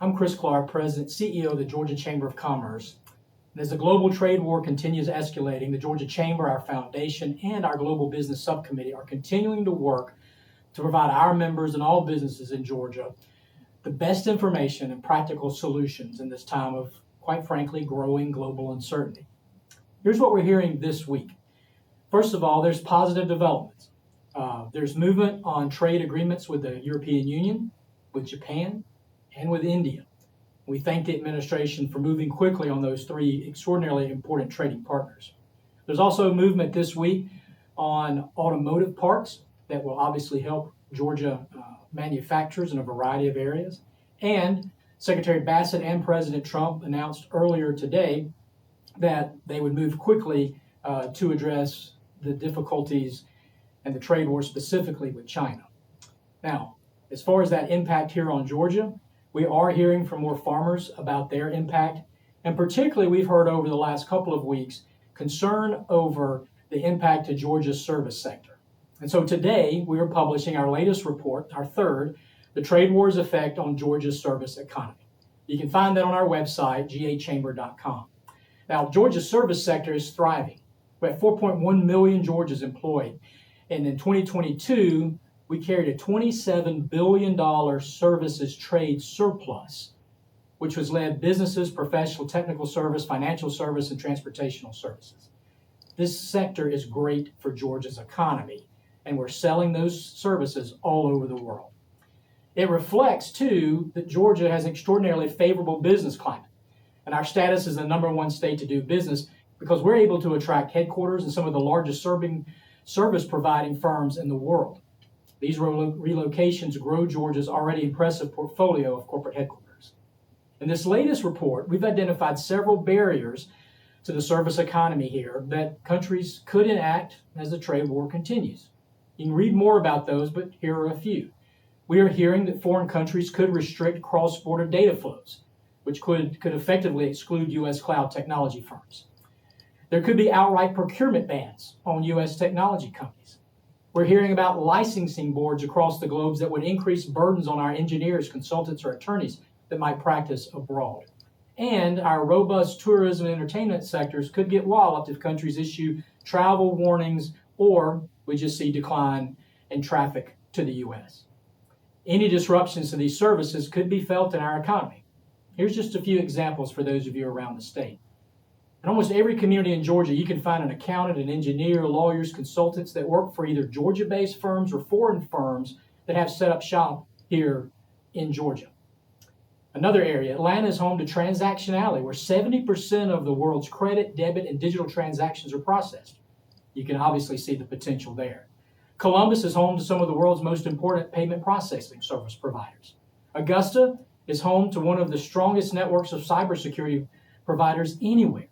I'm Chris Clark, President, CEO of the Georgia Chamber of Commerce. And as the global trade war continues escalating, the Georgia Chamber, our foundation, and our Global Business Subcommittee are continuing to work to provide our members and all businesses in Georgia the best information and practical solutions in this time of, quite frankly, growing global uncertainty. Here's what we're hearing this week. First of all, there's positive developments. There's movement on trade agreements with the European Union, with Japan, and with India. We thank the administration for moving quickly on those three extraordinarily important trading partners. There's also movement this week on automotive parts that will obviously help Georgia manufacturers in a variety of areas. And Secretary Bassett and President Trump announced earlier today that they would move quickly to address the difficulties and the trade war specifically with China. Now, as far as that impact here on Georgia, we are hearing from more farmers about their impact. And particularly, we've heard over the last couple of weeks concern over the impact to Georgia's service sector. And so today, we are publishing our latest report, our third, the trade war's effect on Georgia's service economy. You can find that on our website, gachamber.com. Now, Georgia's service sector is thriving. We have 4.1 million Georgians employed. And in 2022, we carried a $27 billion services trade surplus, which was led businesses, professional, technical service, financial service, and transportational services. This sector is great for Georgia's economy, and we're selling those services all over the world. It reflects, too, that Georgia has an extraordinarily favorable business climate, and our status as the #1 state to do business because we're able to attract headquarters and some of the largest service-providing firms in the world. These relocations grow Georgia's already impressive portfolio of corporate headquarters. In this latest report, we've identified several barriers to the service economy here that countries could enact as the trade war continues. You can read more about those, but here are a few. We are hearing that foreign countries could restrict cross-border data flows, which could effectively exclude U.S. cloud technology firms. There could be outright procurement bans on U.S. technology companies. We're hearing about licensing boards across the globe that would increase burdens on our engineers, consultants, or attorneys that might practice abroad. And our robust tourism and entertainment sectors could get walloped if countries issue travel warnings or we just see decline in traffic to the U.S. Any disruptions to these services could be felt in our economy. Here's just a few examples for those of you around the state. In almost every community in Georgia, you can find an accountant, an engineer, lawyers, consultants that work for either Georgia-based firms or foreign firms that have set up shop here in Georgia. Another area, Atlanta is home to Transaction Alley, where 70% of the world's credit, debit, and digital transactions are processed. You can obviously see the potential there. Columbus is home to some of the world's most important payment processing service providers. Augusta is home to one of the strongest networks of cybersecurity providers anywhere.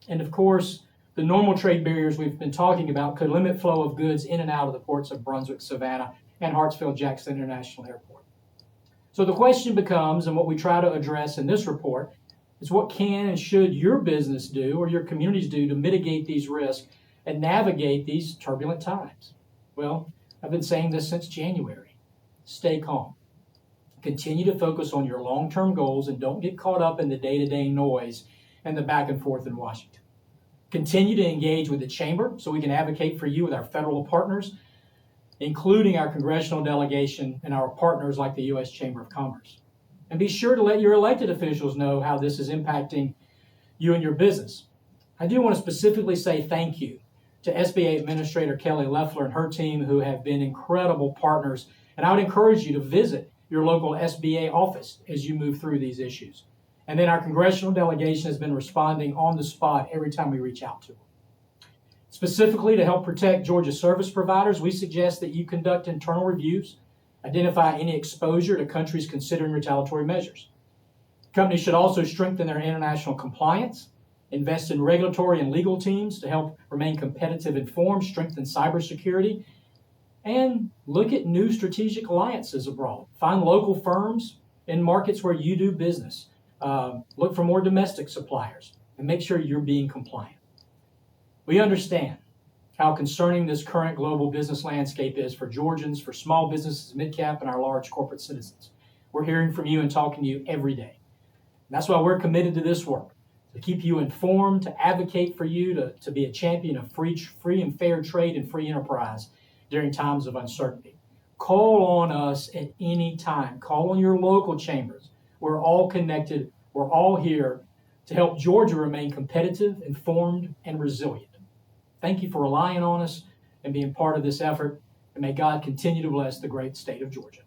And of course, the normal trade barriers we've been talking about could limit flow of goods in and out of the ports of Brunswick, Savannah, and Hartsfield-Jackson International Airport. So the question becomes, and what we try to address in this report, is what can and should your business do or your communities do to mitigate these risks and navigate these turbulent times? Well, I've been saying this since January. Stay calm. Continue to focus on your long-term goals and don't get caught up in the day-to-day noise and the back and forth in Washington. Continue to engage with the Chamber so we can advocate for you with our federal partners, including our congressional delegation and our partners like the U.S. Chamber of Commerce. And be sure to let your elected officials know how this is impacting you and your business. I do want to specifically say thank you to SBA Administrator Kelly Loeffler and her team who have been incredible partners. And I would encourage you to visit your local SBA office as you move through these issues. And then our congressional delegation has been responding on the spot every time we reach out to them. Specifically, to help protect Georgia service providers, we suggest that you conduct internal reviews, identify any exposure to countries considering retaliatory measures. Companies should also strengthen their international compliance, invest in regulatory and legal teams to help remain competitive and informed, strengthen cybersecurity, and look at new strategic alliances abroad. Find local firms in markets where you do business. Look for more domestic suppliers and make sure you're being compliant. We understand how concerning this current global business landscape is for Georgians, for small businesses, mid-cap, and our large corporate citizens. We're hearing from you and talking to you every day. And that's why we're committed to this work, to keep you informed, to advocate for you, to be a champion of free and fair trade and free enterprise during times of uncertainty. Call on us at any time. Call on your local chambers. We're all connected. We're all here to help Georgia remain competitive, informed, and resilient. Thank you for relying on us and being part of this effort, and may God continue to bless the great state of Georgia.